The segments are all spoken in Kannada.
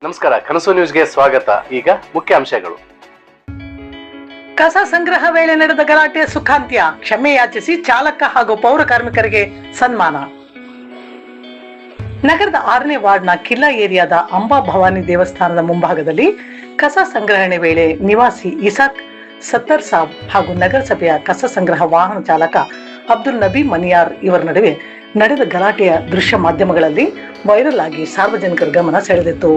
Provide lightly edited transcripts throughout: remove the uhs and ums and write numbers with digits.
ನಮಸ್ಕಾರ, ಕನಸು ನ್ಯೂಸ್ಗೆ ಸ್ವಾಗತ. ಈಗ ಮುಖ್ಯಾಂಶಗಳು. ಕಸ ಸಂಗ್ರಹ ವೇಳೆ ನಡೆದ ಗಲಾಟೆ ಸುಖಾಂತ್ಯ, ಕ್ಷಮೆ ಯಾಚಿಸಿ ಚಾಲಕ ಹಾಗೂ ಪೌರ ಕಾರ್ಮಿಕರಿಗೆ ಸನ್ಮಾನ. ನಗರದ 6ನೇ ವಾರ್ಡ್ನ ಕಿಲ್ಲಾ ಏರಿಯಾದ ಅಂಬಾ ಭವಾನಿ ದೇವಸ್ಥಾನದ ಮುಂಭಾಗದಲ್ಲಿ ಕಸ ಸಂಗ್ರಹಣೆ ವೇಳೆ ನಿವಾಸಿ ಇಸಾಕ್ ಸತ್ತರ್ ಸಾಬ್ ಹಾಗೂ ನಗರಸಭೆಯ ಕಸ ಸಂಗ್ರಹ ವಾಹನ ಚಾಲಕ ಅಬ್ದುಲ್ ನಬಿ ಮನಿಯಾರ್ ಇವರ ನಡುವೆ ನಡೆದ ಗಲಾಟೆಯ ದೃಶ್ಯ ಮಾಧ್ಯಮಗಳಲ್ಲಿ ವೈರಲ್ ಆಗಿ ಸಾರ್ವಜನಿಕರ ಗಮನ ಸೆಳೆದಿತ್ತು.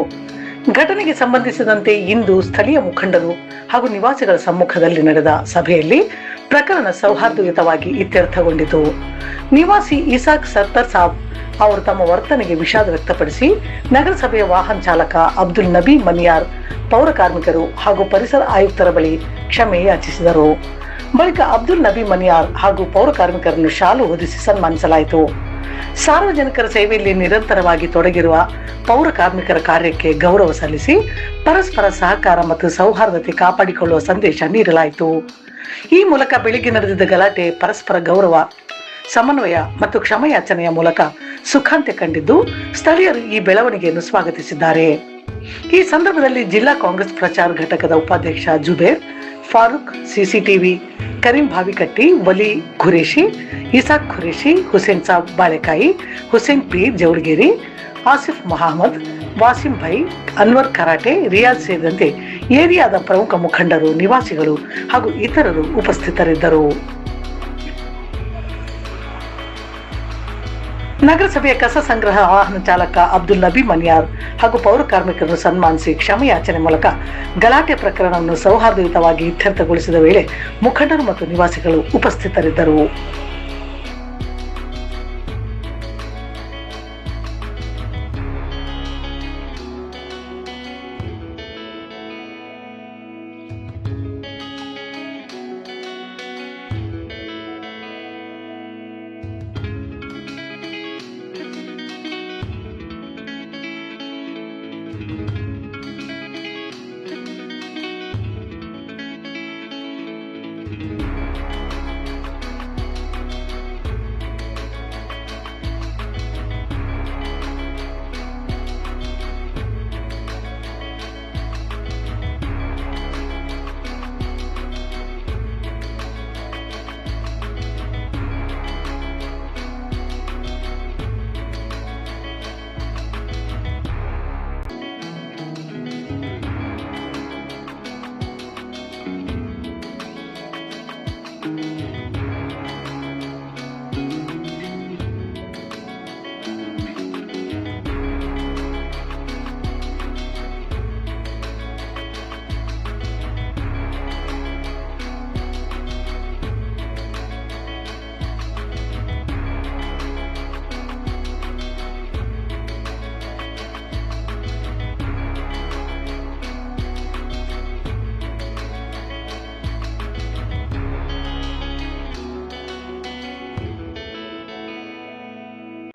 ಘಟನೆಗೆ ಸಂಬಂಧಿಸಿದಂತೆ ಇಂದು ಸ್ಥಳೀಯ ಮುಖಂಡರು ಹಾಗೂ ನಿವಾಸಿಗಳ ಸಮ್ಮುಖದಲ್ಲಿ ನಡೆದ ಸಭೆಯಲ್ಲಿ ಪ್ರಕರಣ ಸೌಹಾರ್ದಯುತವಾಗಿ ಇತ್ಯರ್ಥಗೊಂಡಿತು. ನಿವಾಸಿ ಇಸಾಕ್ ಸತ್ತರ್ ಸಾಬ್ ಅವರು ತಮ್ಮ ವರ್ತನೆಗೆ ವಿಷಾದ ವ್ಯಕ್ತಪಡಿಸಿ ನಗರಸಭೆಯ ವಾಹನ ಚಾಲಕ ಅಬ್ದುಲ್ ನಬಿ ಮನಿಯಾರ್, ಪೌರ ಕಾರ್ಮಿಕರು ಹಾಗೂ ಪರಿಸರ ಆಯುಕ್ತರ ಬಳಿ ಕ್ಷಮೆ ಯಾಚಿಸಿದರು. ಬಳಿಕ ಅಬ್ದುಲ್ ನಬಿ ಮನಿಯಾರ್ ಹಾಗೂ ಪೌರ ಕಾರ್ಮಿಕರನ್ನು ಶಾಲು ಹೊದಿಸಿ ಸನ್ಮಾನಿಸಲಾಯಿತು. ಸಾರ್ವಜನಿಕರ ಸೇವೆಯಲ್ಲಿ ನಿರಂತರವಾಗಿ ತೊಡಗಿರುವ ಪೌರ ಕಾರ್ಮಿಕರ ಕಾರ್ಯಕ್ಕೆ ಗೌರವ ಸಲ್ಲಿಸಿ ಪರಸ್ಪರ ಸಹಕಾರ ಮತ್ತು ಸೌಹಾರ್ದತೆ ಕಾಪಾಡಿಕೊಳ್ಳುವ ಸಂದೇಶ ನೀಡಲಾಯಿತು. ಈ ಮೂಲಕ ಬೆಳಿಗ್ಗೆ ನಡೆದಿದ್ದ ಗಲಾಟೆ ಪರಸ್ಪರ ಗೌರವ, ಸಮನ್ವಯ ಮತ್ತು ಕ್ಷಮೆಯಾಚನೆಯ ಮೂಲಕ ಸುಖಾಂತ್ಯ ಕಂಡಿದ್ದು, ಸ್ಥಳೀಯರು ಈ ಬೆಳವಣಿಗೆಯನ್ನು ಸ್ವಾಗತಿಸಿದ್ದಾರೆ. ಈ ಸಂದರ್ಭದಲ್ಲಿ ಜಿಲ್ಲಾ ಕಾಂಗ್ರೆಸ್ ಪ್ರಚಾರ ಘಟಕದ ಉಪಾಧ್ಯಕ್ಷ ಜುಬೇರ್ ಫಾರೂಕ್, ಸಿಸಿಟಿವಿ ಕರೀಂ ಭಾವಿಕಟ್ಟಿ, ವಲಿ ಖುರೇಶಿ, ಇಸಾಕ್ ಖುರೇಶಿ, ಹುಸೇನ್ ಸಾಬ್ ಬಾಳೆಕಾಯಿ, ಹುಸೇನ್ ಪೀರ್ ಜವಳಗೇರಿ, ಆಸಿಫ್ ಮೊಹಮ್ಮದ್, ವಾಸಿಂ ಭೈ, ಅನ್ವರ್ ಕರಾಟೆ, ರಿಯಾಜ್ ಸೇರಿದಂತೆ ಏರಿಯಾದ ಪ್ರಮುಖ ಮುಖಂಡರು, ನಿವಾಸಿಗಳು ಹಾಗೂ ಇತರರು ಉಪಸ್ಥಿತರಿದ್ದರು. ನಗರಸಭೆಯ ಕಸ ಸಂಗ್ರಹ ವಾಹನ ಚಾಲಕ ಅಬ್ದುಲ್ ನಬಿ ಮನಿಯಾರ್ ಹಾಗೂ ಪೌರ ಕಾರ್ಮಿಕರನ್ನು ಸನ್ಮಾನಿಸಿ ಕ್ಷಮೆಯಾಚನೆ ಮೂಲಕ ಗಲಾಟೆ ಪ್ರಕರಣವನ್ನು ಸೌಹಾರ್ದಯುತವಾಗಿ ಇತ್ಯರ್ಥಗೊಳಿಸಿದ ವೇಳೆ ಮುಖಂಡರು ಮತ್ತು ನಿವಾಸಿಗಳು ಉಪಸ್ಥಿತರಿದ್ದರು.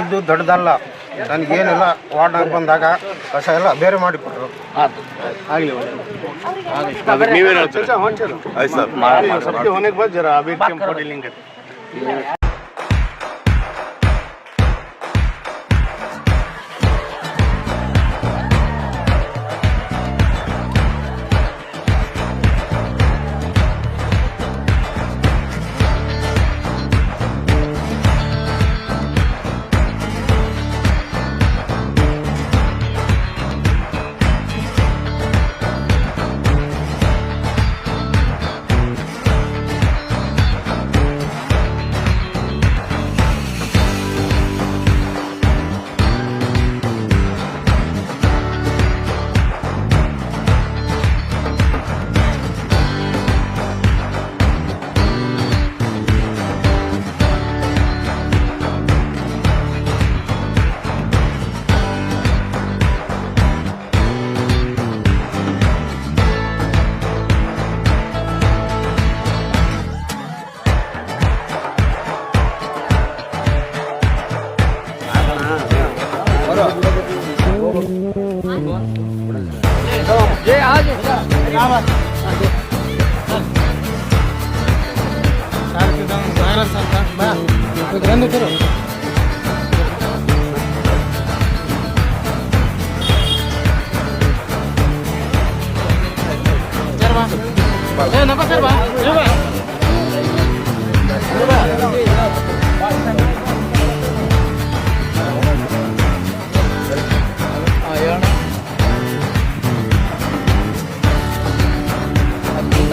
ಇದು ದೊಡ್ಡದಲ್ಲ, ನನಗೇನೆಲ್ಲ ವಾರ್ಡ್ನಾಗ ಬಂದಾಗ ಕಸ ಎಲ್ಲ ಬೇರೆ ಮಾಡಿಕೊಟ್ರು.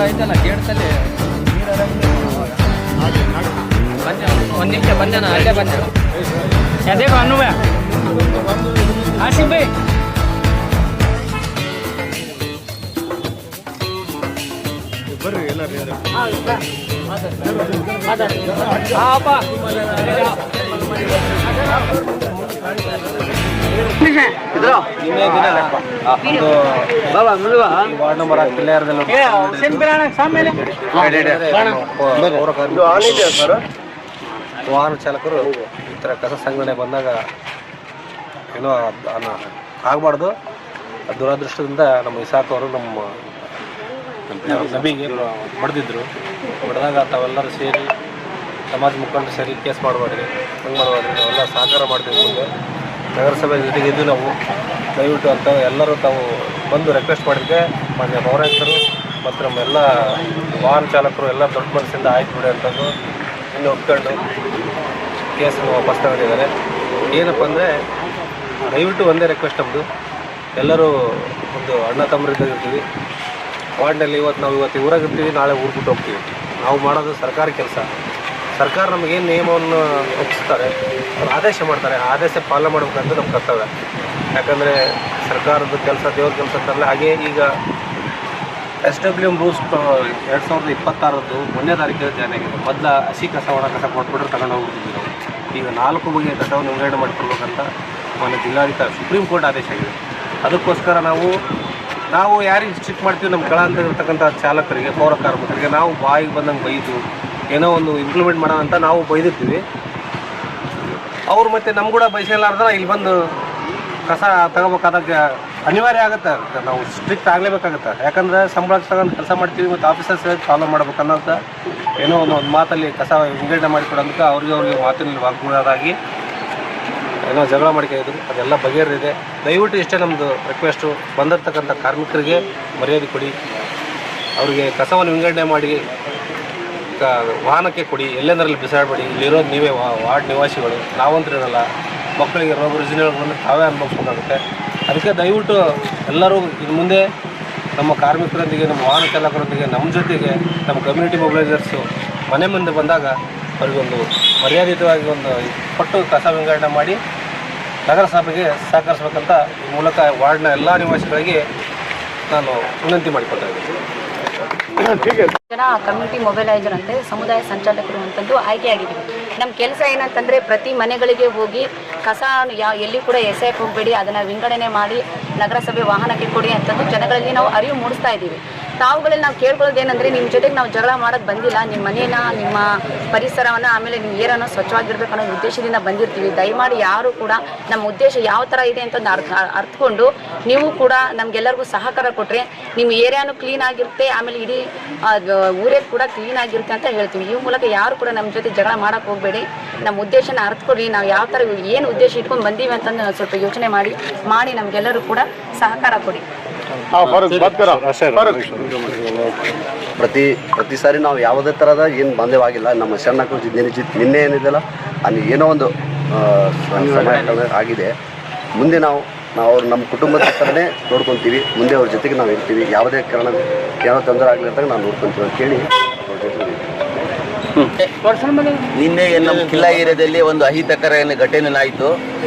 ಆಯ್ತಲ್ಲ ಕೇಳ್ತಲ್ಲಿ ಒಂದು ನಿಮಿಷ ಬಂದಾನ ಅಲ್ಲೇ ಬಂದ ಅದೇ ಅನ್ನುವ ಆಸಿಫ್ ಬೈ ಬರ್ರಿ ಎಲ್ಲರೂ ವಾರ್ಡ್ ನಂಬರ್ ವಾಹನ ಚಾಲಕರು ಈ ಥರ ಕಸ ಸಂಗ್ರಹಣೆ ಬಂದಾಗ ಏನೋ ಆಗಬಾರ್ದು. ದುರದೃಷ್ಟದಿಂದ ನಮ್ಮ ಇಸಾಕ್ ಅವರು ನಮ್ಮ ನಬಿಗೆ ಬಡ್ದಿದ್ರು. ಬಡ್ದಾಗ ತಾವೆಲ್ಲರೂ ಸೇರಿ ಸಮಾಜ ಮುಖಂಡರು ಸೇರಿ ಕೇಸ್ ಮಾಡಬೇಡ್ರಿ, ಹಂಗೆ ಮಾಡಬೇಡ್ರಿ, ನಾವೆಲ್ಲ ಸಹಕಾರ ಮಾಡ್ತೀವಿ. ಮುಂದೆ ನಗರಸಭೆ ಜೊತೆಗೆ ಇದ್ದು ನಾವು ದಯವಿಟ್ಟು ಅಂತ ಎಲ್ಲರೂ ತಾವು ಬಂದು ರಿಕ್ವೆಸ್ಟ್ ಮಾಡಿದ್ದೆ. ಮಾನ್ಯ ಪೌರಾಯುಕ್ತರು ಮತ್ತು ನಮ್ಮೆಲ್ಲ ವಾಹನ ಚಾಲಕರು ಎಲ್ಲ ದೊಡ್ಡ ಮನಸ್ಸಿಂದ ಆಯ್ತು ಬಿಡಿ ಅಂತಂದು ಇನ್ನು ಒಪ್ಕೊಂಡು ಕೇಸನ್ನು ವಾಪಸ್ ತಗೊಂಡಿದ್ದಾರೆ. ಏನಪ್ಪ ಅಂದರೆ ದಯವಿಟ್ಟು ಒಂದೇ ರಿಕ್ವೆಸ್ಟ್ ನಮ್ಮದು, ಎಲ್ಲರೂ ಒಂದು ಅಣ್ಣ ತಮ್ಮರಿದ್ದಾಗಿರ್ತೀವಿ. ವಾರ್ಡ್ನಲ್ಲಿ ನಾವು ಇವತ್ತು ಊರಾಗಿರ್ತೀವಿ, ನಾಳೆ ಊರು ಬಿಟ್ಟು ಹೋಗ್ತೀವಿ. ನಾವು ಮಾಡೋದು ಸರ್ಕಾರಿ ಕೆಲಸ. ಸರ್ಕಾರ ನಮಗೇನು ನಿಯಮವನ್ನು ಒಪ್ಪಿಸ್ತಾರೆ, ಅವ್ರು ಆದೇಶ ಮಾಡ್ತಾರೆ, ಆದೇಶ ಪಾಲನೆ ಮಾಡಬೇಕಂತ ನಮ್ಮ ಕರ್ತವ್ಯ. ಯಾಕಂದರೆ ಸರ್ಕಾರದ ಕೆಲಸ ದೇವ್ರ ಕೆಲಸ ಅಂತಾರಲ್ಲ, ಹಾಗೆ ಈಗ SWM ರೂಲ್ಸ್ 2026 1ನೇ ತಾರೀಕಿಗೆ ಜಾರಿ ಆಗಿದೆ. ಮೊದಲ ಹಸಿ ಕಸ ಒಣ ಕಸ ಕೊಟ್ಬಿಟ್ರೆ ತಗೊಂಡು ಹೋಗ್ಬಿಡ್ತೀವಿ ನಾವು. ಈಗ 4 ಬಗೆಯ ಕಸವನ್ನು ವಿಂಗಡಣೆ ಮಾಡಿಕೊಡ್ಬೇಕಂತ ಮೊನ್ನೆ ಜಿಲ್ಲಾಧಿಕಾರಿ ಸುಪ್ರೀಂ ಕೋರ್ಟ್ ಆದೇಶ ಆಗಿದೆ. ಅದಕ್ಕೋಸ್ಕರ ನಾವು ಯಾರಿಗೆ ಸ್ಟ್ರಿಕ್ಟ್ ಮಾಡ್ತೀವಿ, ನಮ್ಮ ಕೆಳ ಹಂತದಲ್ಲಿರ್ತಕ್ಕಂಥ ಚಾಲಕರಿಗೆ, ಪೌರ ಕಾರ್ಮಿಕರಿಗೆ ನಾವು ಬಾಯಿಗೆ ಬಂದಂಗೆ ಬೈದು ಏನೋ ಒಂದು ಇಂಪ್ಲಿಮೆಂಟ್ ಮಾಡೋಣ ಅಂತ ನಾವು ಬೈದಿರ್ತೀವಿ. ಅವ್ರು ಮತ್ತೆ ನಮ್ಮ ಕೂಡ ಬಯಸಲಾರ್ದ ಇಲ್ಲಿ ಬಂದು ಕಸ ತಗೋಬೇಕಾದಾಗ ಅನಿವಾರ್ಯ ಆಗುತ್ತೆ. ನಾವು ಸ್ಟ್ರಿಕ್ಟ್ ಆಗಲೇಬೇಕಾಗುತ್ತೆ. ಯಾಕಂದರೆ ಸಂಬಳ ತಗೊಂಡು ಕೆಲಸ ಮಾಡ್ತೀವಿ ಮತ್ತು ಆಫೀಸರ್ಸ್ ಫಾಲೋ ಮಾಡ್ಬೇಕನ್ನೋಂಥ ಏನೋ ಒಂದು ಮಾತಲ್ಲಿ ಕಸ ವಿಂಗಡಣೆ ಮಾಡಿಕೊಡೋದಕ್ಕೆ ಅವ್ರಿಗೆ ಮಾತಿನಲ್ಲಿ ವಾಗ್ಮೂಲರಾಗಿ ಏನೋ ಜಗಳ ಮಾಡ್ಕೊಂಡಿದ್ರು. ಅದೆಲ್ಲ ಬಗೆಹರಿದೆ. ದಯವಿಟ್ಟು ಇಷ್ಟೇ ನಮ್ಮದು ರಿಕ್ವೆಸ್ಟು, ಬಂದಿರ್ತಕ್ಕಂಥ ಕಾರ್ಮಿಕರಿಗೆ ಮರ್ಯಾದೆ ಕೊಡಿ, ಅವರಿಗೆ ಕಸವನ್ನು ವಿಂಗಡಣೆ ಮಾಡಿ ವಾಹನಕ್ಕೆ ಕೊಡಿ, ಎಲ್ಲೆಂದರಲ್ಲಿ ಬಿಸಾಡಬೇಡಿ. ಇಲ್ಲಿರೋದು ನೀವೇ ವಾರ್ಡ್ ನಿವಾಸಿಗಳು, ನಾವಂತರಿರಲ್ಲ. ಮಕ್ಕಳಿಗೆ ರೋಗ ರುಜಿನಗಳು ಬಂದು ತಾವೇ ಅನುಭವಿಸ್ಬೇಕಾಗುತ್ತೆ. ಅದಕ್ಕೆ ದಯವಿಟ್ಟು ಎಲ್ಲರೂ ಇನ್ನು ಮುಂದೆ ನಮ್ಮ ಕಾರ್ಮಿಕರೊಂದಿಗೆ, ನಮ್ಮ ವಾಹನ ಚಾಲಕರೊಂದಿಗೆ, ನಮ್ಮ ಜೊತೆಗೆ ನಮ್ಮ ಕಮ್ಯುನಿಟಿ ಮೊಬಿಲೈಸರ್ಸು ಮನೆ ಮುಂದೆ ಬಂದಾಗ ಅವರಿಗೊಂದು ಮರ್ಯಾದಿತವಾಗಿ ಒಂದು ಕೊಟ್ಟು ಕಸ ವಿಂಗಡಣೆ ಮಾಡಿ ನಗರಸಭೆಗೆ ಸಹಕರಿಸಬೇಕಂತ ಈ ಮೂಲಕ ವಾರ್ಡ್ನ ಎಲ್ಲ ನಿವಾಸಿಗಳಿಗೆ ನಾನು ವಿನಂತಿ ಮಾಡಿಕೊಳ್ತಾ ಇದ್ದೀನಿ. ಜನ ಕಮ್ಯುನಿಟಿ ಮೊಬೈಲೈಸರ್ ಅಂದರೆ ಸಮುದಾಯ ಸಂಚಾಲಕರು ಅಂತಂದು ಆಯ್ಕೆಯಾಗಿದ್ದೀವಿ. ನಮ್ಮ ಕೆಲಸ ಏನಂತಂದರೆ ಪ್ರತಿ ಮನೆಗಳಿಗೆ ಹೋಗಿ ಕಸ ಎಲ್ಲಿ ಕೂಡ ಎಸೆಯಕ್ಕೆ ಹೋಗಬೇಡಿ, ಅದನ್ನು ವಿಂಗಡಣೆ ಮಾಡಿ ನಗರಸಭೆ ವಾಹನಕ್ಕೆ ಕೊಡಿ ಅಂತಂದು ಜನಗಳಲ್ಲಿ ನಾವು ಅರಿವು ಮೂಡಿಸ್ತಾ ಇದ್ದೀವಿ. ತಾವುಗಳಲ್ಲಿ ನಾವು ಕೇಳ್ಕೊಳ್ಳೋದೇನೆಂದರೆ, ನಿಮ್ಮ ಜೊತೆಗೆ ನಾವು ಜಗಳ ಮಾಡೋಕ್ಕೆ ಬಂದಿಲ್ಲ, ನಿಮ್ಮ ಮನೇನ, ನಿಮ್ಮ ಪರಿಸರವನ್ನು, ಆಮೇಲೆ ನಿಮ್ಮ ಏರನ್ನು ಸ್ವಚ್ಛವಾಗಿರ್ಬೇಕು ಅನ್ನೋ ಉದ್ದೇಶದಿಂದ ಬಂದಿರ್ತೀವಿ. ದಯಮಾಡಿ ಯಾರು ಕೂಡ ನಮ್ಮ ಉದ್ದೇಶ ಯಾವ ಥರ ಇದೆ ಅಂತ ಅರ್ಥಕೊಂಡು ನೀವು ಕೂಡ ನಮಗೆಲ್ಲರಿಗೂ ಸಹಕಾರ ಕೊಟ್ಟರೆ ನಿಮ್ಮ ಏರಿಯಾನು ಕ್ಲೀನ್ ಆಗಿರುತ್ತೆ, ಆಮೇಲೆ ಇಡೀ ಊರೇ ಕೂಡ ಕ್ಲೀನ್ ಆಗಿರುತ್ತೆ ಅಂತ ಹೇಳ್ತೀವಿ. ಈ ಮೂಲಕ ಯಾರು ಕೂಡ ನಮ್ಮ ಜೊತೆ ಜಗಳ ಮಾಡೋಕ್ಕೆ ಹೋಗಬೇಡಿ, ನಮ್ಮ ಉದ್ದೇಶನ ಅರ್ಥಕೊಡಿ. ನಾವು ಯಾವ ಥರ ಏನು ಉದ್ದೇಶ ಇಟ್ಕೊಂಡು ಬಂದೀವಿ ಅಂತಂದು ಸ್ವಲ್ಪ ಯೋಚನೆ ಮಾಡಿ ನಮಗೆಲ್ಲರೂ ಕೂಡ ಸಹಕಾರ ಕೊಡಿ. ಪ್ರತಿ ಸಾರಿ ನಾವು ಯಾವುದೇ ಥರದ ಏನು ಬಂದೇವಾಗಿಲ್ಲ. ನಮ್ಮ ಶರಣಕ್ಕೂ ನಿನ್ನೆ ಏನಿದೆಯಲ್ಲ ಅಲ್ಲಿ ಏನೋ ಒಂದು ಸಮಯ ಆಗಿದೆ. ಮುಂದೆ ನಾವು ಅವ್ರು ನಮ್ಮ ಕುಟುಂಬದ ಥರನೇ ನೋಡ್ಕೊತೀವಿ. ಮುಂದೆ ಅವ್ರ ಜೊತೆಗೆ ನಾವು ಇರ್ತೀವಿ. ಯಾವುದೇ ಕಾರಣ ಏನೋ ತೊಂದರೆ ಆಗಲಿದ್ದಾಗ ನಾವು ನೋಡ್ಕೊತೀವಿ ಅಂತ ಹೇಳಿ ನಿನ್ನೆ ನಮ್ಮ ಕಿಲ್ಲಾ ಏರಿಯಾದಲ್ಲಿ ಒಂದು ಅಹಿತಕರ ಘಟನೆ ಆಯಿತು.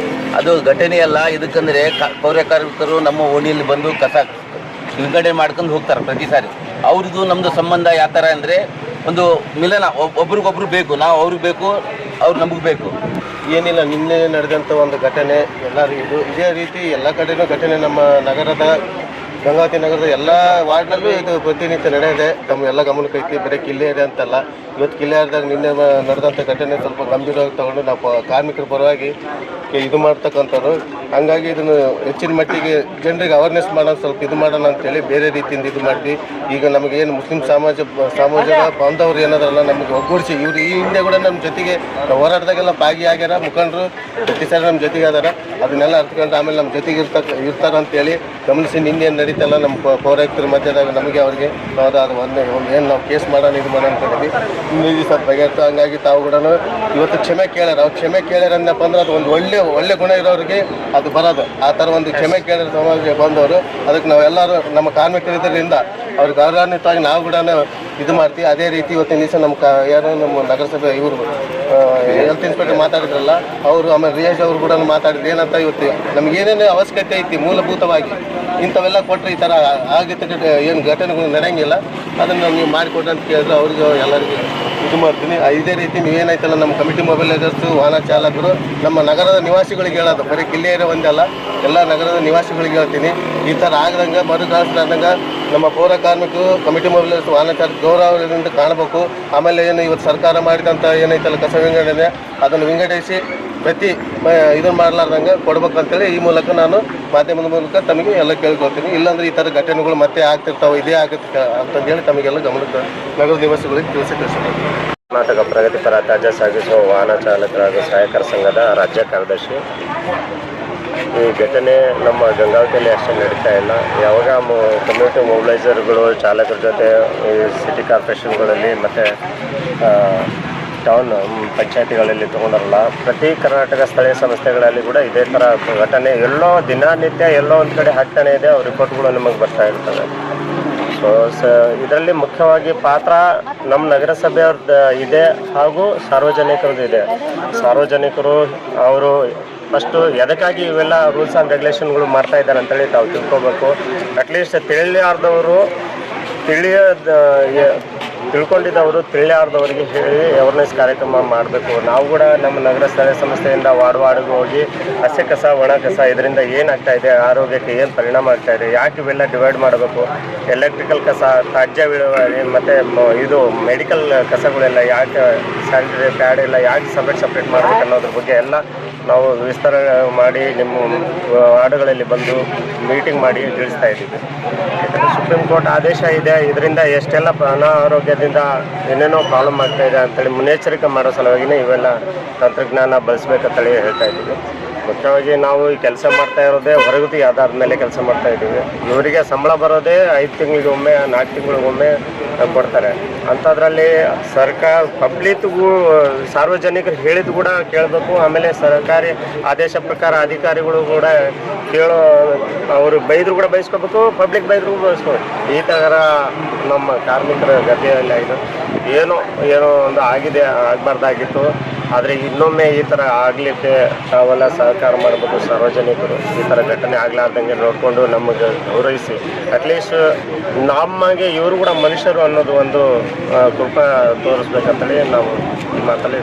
ಅದು ಘಟನೆಯಲ್ಲ, ಇದಕ್ಕಂದರೆ ಪೌರ ಕಾರ್ಮಿಕರು ನಮ್ಮ ಓಣಿಯಲ್ಲಿ ಬಂದು ಕಸ ವಿಂಗಡಣೆ ಮಾಡ್ಕೊಂಡು ಹೋಗ್ತಾರೆ ಪ್ರತಿ ಸಾರಿ. ಅವ್ರದ್ದು ನಮ್ಮದು ಸಂಬಂಧ ಯಾವ ಥರ ಅಂದರೆ ಒಂದು ಮಿಲನ, ಒಬ್ರಿಗೊಬ್ರು ಬೇಕು, ನಾವು ಅವ್ರಿಗೆ ಬೇಕು, ಅವ್ರು ನಮಗೆ ಬೇಕು. ಏನಿಲ್ಲ, ನಿನ್ನೆ ನಡೆದಂಥ ಒಂದು ಘಟನೆ ಎಲ್ಲರಿಗೂ ಇದೇ ರೀತಿ ಎಲ್ಲ ಕಡೆಯೂ ಘಟನೆ ನಮ್ಮ ನಗರದ ಗಂಗಾವತಿ ನಗರದ ಎಲ್ಲ ವಾರ್ಡ್ನಲ್ಲೂ ಇದು ಪ್ರತಿನಿತ್ಯ ನಡೆದಿದೆ. ನಮ್ಮ ಎಲ್ಲ ಗಮನಕ್ಕೆ ಐತಿ. ಬರೀ ಕಿಲ್ಲೆ ಇದೆ ಅಂತಲ್ಲ, ಇವತ್ತು ಕಿಲ್ಲೆ ಆದಾಗ ನಿನ್ನೆ ನಡೆದಂಥ ಘಟನೆ ಸ್ವಲ್ಪ ಗಂಭೀರವಾಗಿ ತಗೊಂಡು ನಾವು ಕಾರ್ಮಿಕರ ಪರವಾಗಿ ಇದು ಮಾಡ್ತಕ್ಕಂಥವ್ರು. ಹಂಗಾಗಿ ಇದನ್ನು ಹೆಚ್ಚಿನ ಮಟ್ಟಿಗೆ ಜನರಿಗೆ ಅವೇರ್ನೆಸ್ ಮಾಡೋದು ಸ್ವಲ್ಪ ಇದು ಮಾಡೋಣ ಅಂತೇಳಿ ಬೇರೆ ರೀತಿಯಿಂದ ಇದು ಮಾಡ್ತೀವಿ. ಈಗ ನಮಗೆ ಏನು ಮುಸ್ಲಿಂ ಸಮಾಜದ ಬಾಂಧವರು ಏನಾದ್ರಲ್ಲ ನಮಗೆ ಒಗ್ಗೂಡಿಸಿ ಇವರು ಈ ಹಿಂದೆ ಕೂಡ ನಮ್ಮ ಜೊತೆಗೆ ಹೋರಾಟದಾಗೆಲ್ಲ ಭಾಗಿಯಾಗ್ಯಾರ, ಮುಖಂಡರು ಪ್ರತಿ ಸಾರಿ ನಮ್ಮ ಜೊತೆಗೆ ಅದಾರ. ಅದನ್ನೆಲ್ಲ ಅರ್ಥಕೊಂಡು ಆಮೇಲೆ ನಮ್ಮ ಜೊತೆಗೆ ಇರ್ತಾರೆ ಅಂತೇಳಿ ಗಮನಿಸಿ ನಿನ್ನೆ ನಡೀತಲ್ಲ ನಮ್ಮ ಪೌರಾಯುಕ್ತರ ಮಧ್ಯದಾಗ ನಮಗೆ ಅವ್ರಿಗೆ ಅದು ಏನು ನಾವು ಕೇಸ್ ಮಾಡೋಣ ಇದು ಮಾಡೋಣ ಅಂತೇಳಿ ಇನ್ನೂ ದಿವಸ ಬಗೆಹರ್ತು. ಹಂಗಾಗಿ ತಾವು ಕೂಡ ಇವತ್ತು ಕ್ಷಮೆ ಕೇಳ್ಯಾರ. ಅವ್ರು ಕ್ಷಮೆ ಕೇಳ್ಯಾರ ಅಂದಪ್ಪ ಅಂದ್ರೆ ಅದು ಒಂದು ಒಳ್ಳೆ ಗುಣ ಇರೋರಿಗೆ ಅದು ಬರೋದು. ಆ ಥರ ಒಂದು ಕ್ಷಮೆ ಕೇಳಿದ ಸಮಾಜ ಬಂದವರು ಅದಕ್ಕೆ ನಾವೆಲ್ಲರೂ ನಮ್ಮ ಕಾರ್ಮಿಕರಿದ್ದರಿಂದ ಅವ್ರಿಗೆ ಗೌರವಾನ್ವಿತವಾಗಿ ನಾವು ಕೂಡ ಇದು ಮಾಡ್ತೀವಿ. ಅದೇ ರೀತಿ ಇವತ್ತಿನ ದಿವಸ ಯಾರು ನಮ್ಮ ನಗರಸಭೆ ಇವರು ಹೆಲ್ತ್ ಇನ್ಸ್ಪೆಕ್ಟರ್ ಮಾತಾಡಿದ್ರಲ್ಲ ಅವರು, ಆಮೇಲೆ ರಿಯಾಜ್ ಅವರು ಕೂಡ ಮಾತಾಡಿದ್ರು. ಏನಂತ ಇವತ್ತು ನಮ್ಗೆ ಏನೇನು ಅವಶ್ಯಕತೆ ಐತಿ ಮೂಲಭೂತವಾಗಿ ಇಂಥವೆಲ್ಲ ಕೊಟ್ಟರೆ ಈ ಥರ ಆಗಿರ್ತಕ್ಕಂಥ ಏನು ಘಟನೆಗಳು ನಡೆಯಂಗಿಲ್ಲ, ಅದನ್ನು ನೀವು ಮಾಡಿಕೊಡ್ರಿ ಅಂತ ಕೇಳಿದ್ರೆ ಅವ್ರಿಗೆ ಎಲ್ಲರಿಗೂ ಇದು ಮಾಡ್ತೀನಿ. ಇದೇ ರೀತಿ ನೀವೇನಾಯ್ತಲ್ಲ ನಮ್ಮ ಕಮಿಟಿ ಮೊಬೈಲೈಸರ್ಸು ವಾಹನ ಚಾಲಕರು ನಮ್ಮ ನಗರದ ನಿವಾಸಿಗಳಿಗೆ ಹೇಳೋದು, ಬರೀ ಕಿಲ್ಲೆಯರ ಒಂದೇ ಅಲ್ಲ ಎಲ್ಲ ನಗರದ ನಿವಾಸಿಗಳಿಗೆ ಹೇಳ್ತೀನಿ. ಈ ಥರ ಆಗದಂಗೆ ಮರುಕಳಿಸ್ದಂಗೆ ನಮ್ಮ ಪೌರ ಕಾರ್ಮಿಕರು ಕಮಿಟಿ ಮೊಬೈಲೈಸರ್ಸ್ ವಾಹನ ಚಾಲಕ ಗೌರವದಿಂದ ಕಾಣಬೇಕು. ಆಮೇಲೆ ಏನು ಇವತ್ತು ಸರ್ಕಾರ ಮಾಡಿದಂಥ ಏನೈತಲ್ಲ ಕಸ ವಿಂಗಡಣೆ ಅದನ್ನು ವಿಂಗಡಿಸಿ ಪ್ರತಿ ಇದನ್ನು ಮಾಡಲಾರ್ದಂಗೆ ಕೊಡ್ಬೇಕಂತೇಳಿ ಈ ಮೂಲಕ ನಾನು ಮಾಧ್ಯಮದ ಮೂಲಕ ತಮಗೆ ಎಲ್ಲ ಕೇಳ್ಕೊಳ್ತೀನಿ. ಇಲ್ಲಾಂದ್ರೆ ಈ ಥರ ಘಟನೆಗಳು ಮತ್ತೆ ಆಗ್ತಿರ್ತಾವೆ, ಇದೇ ಆಗುತ್ತೆ ಅಂತಂದೇಳಿ ತಮಗೆಲ್ಲ ಗಮನಕ್ಕೆ ನಗರ ನಿವಾಸಿಗಳಿಗೆ ತಿಳಿಸಿಕೊಳ್ತೀನಿ. ಕರ್ನಾಟಕ ಪ್ರಗತಿಪರ ತ್ಯಾಜ್ಯ ಸಾಗಿಸುವ ವಾಹನ ಚಾಲಕರ ಹಾಗೂ ಸಹಾಯಕರ ಸಂಘದ ರಾಜ್ಯ ಕಾರ್ಯದರ್ಶಿ. ಈ ಘಟನೆ ನಮ್ಮ ಗಂಗಾವತಿಯಲ್ಲಿ ಅಷ್ಟೇ ನಡೀತಾ ಇಲ್ಲ. ಯಾವಾಗ ಕಮ್ಯುನಿಟಿ ಮೊಬಿಲೈಸರ್ಗಳು ಚಾಲಕರ ಜೊತೆ ಈ ಸಿಟಿ ಕಾರ್ಪೊರೇಷನ್ಗಳಲ್ಲಿ ಮತ್ತು ಟೌನ್ ಪಂಚಾಯತಿಗಳಲ್ಲಿ ತೊಗೊಂಡರಲ್ಲ, ಪ್ರತಿ ಕರ್ನಾಟಕ ಸ್ಥಳೀಯ ಸಂಸ್ಥೆಗಳಲ್ಲಿ ಕೂಡ ಇದೇ ಥರ ಘಟನೆ ಎಲ್ಲೋ ದಿನನಿತ್ಯ ಎಲ್ಲೋ ಒಂದು ಕಡೆ ಆಗ್ತಾನೆ ಇದೆ. ಅವ್ರ ರಿಪೋರ್ಟ್ಗಳು ನಮಗೆ ಬರ್ತಾ ಇರ್ತವೆ. ಇದರಲ್ಲಿ ಮುಖ್ಯವಾಗಿ ಪಾತ್ರ ನಮ್ಮ ನಗರಸಭೆಯವ್ರದ್ದು ಇದೆ ಹಾಗೂ ಸಾರ್ವಜನಿಕರದ್ದು ಇದೆ. ಸಾರ್ವಜನಿಕರು ಅವರು ಫಸ್ಟು ಎದಕ್ಕಾಗಿ ಇವೆಲ್ಲ ರೂಲ್ಸ್ ಆ್ಯಂಡ್ ರೆಗ್ಯುಲೇಷನ್ಗಳು ಮಾಡ್ತಾ ಇದ್ದಾರೆ ಅಂತೇಳಿ ತಾವು ತಿಳ್ಕೊಬೇಕು. ಅಟ್ಲೀಸ್ಟ್ ತಿಳ್ಕೊಂಡಿದ್ದವರು ತಿಳಿಯಾರ್ದವರಿಗೆ ಹೇಳಿ ಅವೇರ್ನೆಸ್ ಕಾರ್ಯಕ್ರಮ ಮಾಡಬೇಕು. ನಾವು ಕೂಡ ನಮ್ಮ ನಗರ ಸ್ಥಳೀಯ ಸಂಸ್ಥೆಯಿಂದ ವಾರ್ಡ್ಗೆ ಹೋಗಿ ಹಸಿ ಕಸ ಒಣ ಕಸ ಇದರಿಂದ ಏನಾಗ್ತಾ ಇದೆ, ಆರೋಗ್ಯಕ್ಕೆ ಏನು ಪರಿಣಾಮ ಆಗ್ತಾ ಇದೆ, ಯಾಕೆ ಇವೆಲ್ಲ ಡಿವೈಡ್ ಮಾಡಬೇಕು, ಎಲೆಕ್ಟ್ರಿಕಲ್ ಕಸ, ತ್ಯಾಜ್ಯ ವಿಲೇವಾರಿ ಮತ್ತು ಇದು ಮೆಡಿಕಲ್ ಕಸಗಳೆಲ್ಲ ಯಾಕೆ, ಸ್ಯಾನಿಟರಿ ಪ್ಯಾಡ್ ಎಲ್ಲ ಯಾಕೆ ಸಪ್ರೇಟ್ ಮಾಡಬೇಕು ಅನ್ನೋದ್ರ ಬಗ್ಗೆ ಎಲ್ಲ ನಾವು ವಿಸ್ತಾರ ಮಾಡಿ ನಿಮ್ಮ ವಾರ್ಡ್ಗಳಲ್ಲಿ ಬಂದು ಮೀಟಿಂಗ್ ಮಾಡಿ ತಿಳಿಸ್ತಾ ಇದ್ದೀವಿ. ಯಾಕಂದರೆ ಸುಪ್ರೀಂ ಕೋರ್ಟ್ ಆದೇಶ ಇದೆ, ಇದರಿಂದ ಎಷ್ಟೆಲ್ಲ ಅನಾರೋಗ್ಯದಿಂದ ಏನೇನೋ ಪ್ರಾಬ್ಲಮ್ ಆಗ್ತಾಯಿದೆ ಅಂತೇಳಿ ಮುನ್ನೆಚ್ಚರಿಕೆ ಮಾಡೋ ಸಲುವಾಗಿಯೇ ಇವೆಲ್ಲ ತಂತ್ರಜ್ಞಾನ ಬಳಸಬೇಕಂತೇಳಿ ಹೇಳ್ತಾ ಇದ್ದೀವಿ. ಮುಖ್ಯವಾಗಿ ನಾವು ಈ ಕೆಲಸ ಮಾಡ್ತಾ ಇರೋದೇ ಹೊರಗತಿ ಆಧಾರದ ಮೇಲೆ ಕೆಲಸ ಮಾಡ್ತಾ ಇದ್ದೀವಿ. ಇವರಿಗೆ ಸಂಬಳ ಬರೋದೇ 5 ತಿಂಗಳಿಗೊಮ್ಮೆ 4 ತಿಂಗಳಿಗೊಮ್ಮೆ ಕೊಡ್ತಾರೆ. ಅಂಥದ್ರಲ್ಲಿ ಸರ್ಕಾರ ಪಬ್ಲಿಕ್ಗೂ ಸಾರ್ವಜನಿಕರು ಹೇಳಿದ್ದು ಕೂಡ ಕೇಳಬೇಕು. ಆಮೇಲೆ ಸರ್ಕಾರಿ ಆದೇಶ ಪ್ರಕಾರ ಅಧಿಕಾರಿಗಳು ಕೂಡ ಅವರು ಬೈದ್ರು ಕೂಡ ಬಯಸ್ಕೋಬೇಕು, ಪಬ್ಲಿಕ್ ಬೈದ್ರು ಬಯಸ್ಕೋಬೇಕು. ಈ ಥರ ನಮ್ಮ ಕಾರ್ಮಿಕರ ಗದ್ದೆಯಲ್ಲಿ ಆಯಿತು. ಏನೋ ಒಂದು ಆಗಿದೆ, ಆಗಬಾರ್ದಾಗಿತ್ತು. ಆದರೆ ಇನ್ನೊಮ್ಮೆ ಈ ಥರ ಆಗಲಿಕ್ಕೆ ನಾವೆಲ್ಲ ಸಹಕಾರ ಮಾಡಬೇಕು. ಸಾರ್ವಜನಿಕರು ಈ ಥರ ಘಟನೆ ಆಗಲಾರ್ದಂಗೆ ನೋಡಿಕೊಂಡು ನಮಗೆ ಗೌರವಿಸಿ ಅಟ್ಲೀಸ್ಟ್ ನಮಗೆ ಇವರು ಕೂಡ ಮನುಷ್ಯರು ಅನ್ನೋದು ಒಂದು ಕೃಪಾ ತೋರಿಸ್ಬೇಕಂತೇಳಿ ನಾವು ಈ ಮಾತಲ್ಲಿ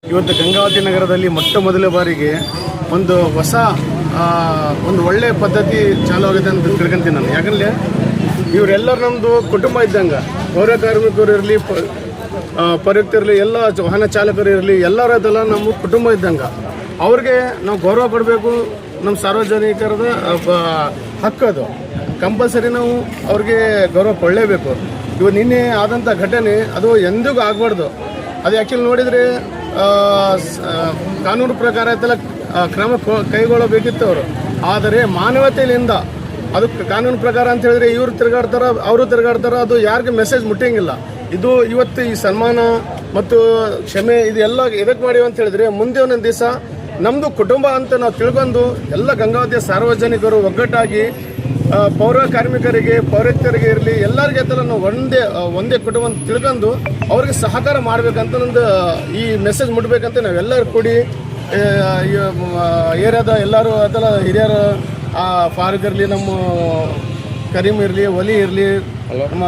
ಇವತ್ತು ಗಂಗಾವತಿ ನಗರದಲ್ಲಿ ಮೊಟ್ಟ ಮೊದಲ ಬಾರಿಗೆ ಒಂದು ಹೊಸ ಒಂದು ಒಳ್ಳೆಯ ಪದ್ಧತಿ ಚಾಲೂ ಆಗಿದೆ ಅಂತ ತಿಳ್ಕೊಂತೀನಿ ನಾನು. ಯಾಕಂದರೆ ಇವರೆಲ್ಲರೂ ನಮ್ಮದು ಕುಟುಂಬ ಇದ್ದಂಗೆ, ಪೌರ ಕಾರ್ಮಿಕರು ಇರಲಿ, ಪರ್ಯಕ್ತರಿರಲಿ, ಎಲ್ಲ ವಾಹನ ಚಾಲಕರು ಇರಲಿ, ಎಲ್ಲರೂ ಅದೆಲ್ಲ ನಮ್ಮ ಕುಟುಂಬ ಇದ್ದಂಗೆ. ಅವ್ರಿಗೆ ನಾವು ಗೌರವ ಕೊಡಬೇಕು. ನಮ್ಮ ಸಾರ್ವಜನಿಕರದ ಹಕ್ಕು ಅದು. ಕಂಪಲ್ಸರಿ ನಾವು ಅವ್ರಿಗೆ ಗೌರವ ಕೊಡಲೇಬೇಕು. ಇವತ್ತು ನಿನ್ನೆ ಆದಂಥ ಘಟನೆ ಅದು ಎಂದಿಗೂ ಆಗಬಾರ್ದು. ಅದು ಆ್ಯಕ್ಚುಲಿ ನೋಡಿದರೆ ಕಾನೂನು ಪ್ರಕಾರ ಅದೆಲ್ಲ ಕ್ರಮ ಕೈಗೊಳ್ಳಬೇಕಿತ್ತು ಅವರು. ಆದರೆ ಮಾನವತೆಯಿಂದ ಅದು ಕಾನೂನು ಪ್ರಕಾರ ಅಂತ ಹೇಳಿದ್ರೆ ಇವರು ತಿರುಗಾಡ್ತಾರ, ಅವರು ತಿರುಗಾಡ್ತಾರ, ಅದು ಯಾರಿಗೆ ಮೆಸೇಜ್ ಮುಟ್ಟಂಗಿಲ್ಲ. ಇದು ಇವತ್ತು ಈ ಸನ್ಮಾನ ಮತ್ತು ಕ್ಷಮೆ ಇದೆಲ್ಲ ಎದಕ್ಕೆ ಮಾಡಿವೆ ಅಂತ ಹೇಳಿದ್ರೆ ಮುಂದೆ ಒಂದೊಂದು ದಿವಸ ನಮ್ಮದು ಕುಟುಂಬ ಅಂತ ನಾವು ತಿಳ್ಕೊಂಡು ಎಲ್ಲ ಗಂಗಾವತಿಯ ಸಾರ್ವಜನಿಕರು ಒಗ್ಗಟ್ಟಾಗಿ ಪೌರ ಕಾರ್ಮಿಕರಿಗೆ ಪೌರತ್ಯರಿಗೆ ಇರಲಿ ಎಲ್ಲರಿಗೆ ಅಂತಲ್ಲ ನಾವು ಒಂದೇ ಕುಟುಂಬ ಅಂತ ತಿಳ್ಕೊಂಡು ಅವ್ರಿಗೆ ಸಹಕಾರ ಮಾಡ್ಬೇಕಂತ ನಂದು ಈ ಮೆಸೇಜ್ ಮುಟ್ಬೇಕಂತ ನಾವೆಲ್ಲರೂ ಕೂಡಿ ಏರಿಯಾದ ಎಲ್ಲರೂ ಅದೆಲ್ಲ ಹಿರಿಯರು ಫಾರೂಕ್ ಇರಲಿ, ನಮ್ಮ ಕರೀಮ್ ಇರಲಿ, ಒಲಿ ಇರಲಿ, ನಮ್ಮ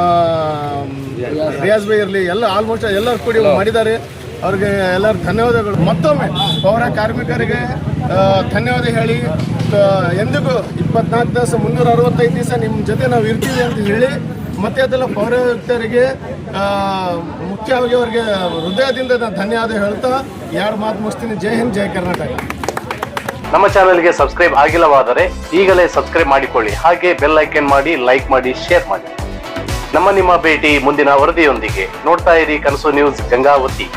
ರಿಯಾಜ್ ಭಾಯ್ ಇರಲಿ, ಎಲ್ಲ ಆಲ್ಮೋಸ್ಟ್ ಎಲ್ಲರೂ ಕೂಡಿ ಮಾಡಿದ್ದಾರೆ. ಅವ್ರಿಗೆ ಎಲ್ಲರೂ ಧನ್ಯವಾದಗಳು. ಮತ್ತೊಮ್ಮೆ ಪೌರ ಕಾರ್ಮಿಕರಿಗೆ ಧನ್ಯವಾದ ಹೇಳಿ, ಎಂದಿಗೂ 24 ತಾಸು 365 ದಿವಸ ನಿಮ್ಮ ಜೊತೆ ನಾವು ಇರ್ತೀವಿ ಅಂತ ಹೇಳಿ, ಮತ್ತೆ ಅದೆಲ್ಲ ಪೌರತ್ಯರಿಗೆ ಮುಖ್ಯವಾಗಿ ಅವರಿಗೆ ಹೃದಯದಿಂದ ನಾನು ಧನ್ಯವಾದ ಹೇಳ್ತಾ 2 ಮಾತು ಮುಗಿಸ್ತೀನಿ. ಜೈ ಹಿಂದ್, ಜೈ ಕರ್ನಾಟಕ. ನಮ್ಮ ಚಾನೆಲ್ಗೆ ಸಬ್ಸ್ಕ್ರೈಬ್ ಆಗಿಲ್ಲವಾದರೆ ಈಗಲೇ ಸಬ್ಸ್ಕ್ರೈಬ್ ಮಾಡಿಕೊಳ್ಳಿ. ಹಾಗೆ ಬೆಲ್ ಐಕನ್ ಮಾಡಿ, ಲೈಕ್ ಮಾಡಿ, ಶೇರ್ ಮಾಡಿ. ನಿಮ್ಮ ಭೇಟಿ ಮುಂದಿನ ವರದಿಯೊಂದಿಗೆ. ನೋಡ್ತಾ ಇರಿ ಕನಸು ನ್ಯೂಸ್ ಗಂಗಾವತಿ.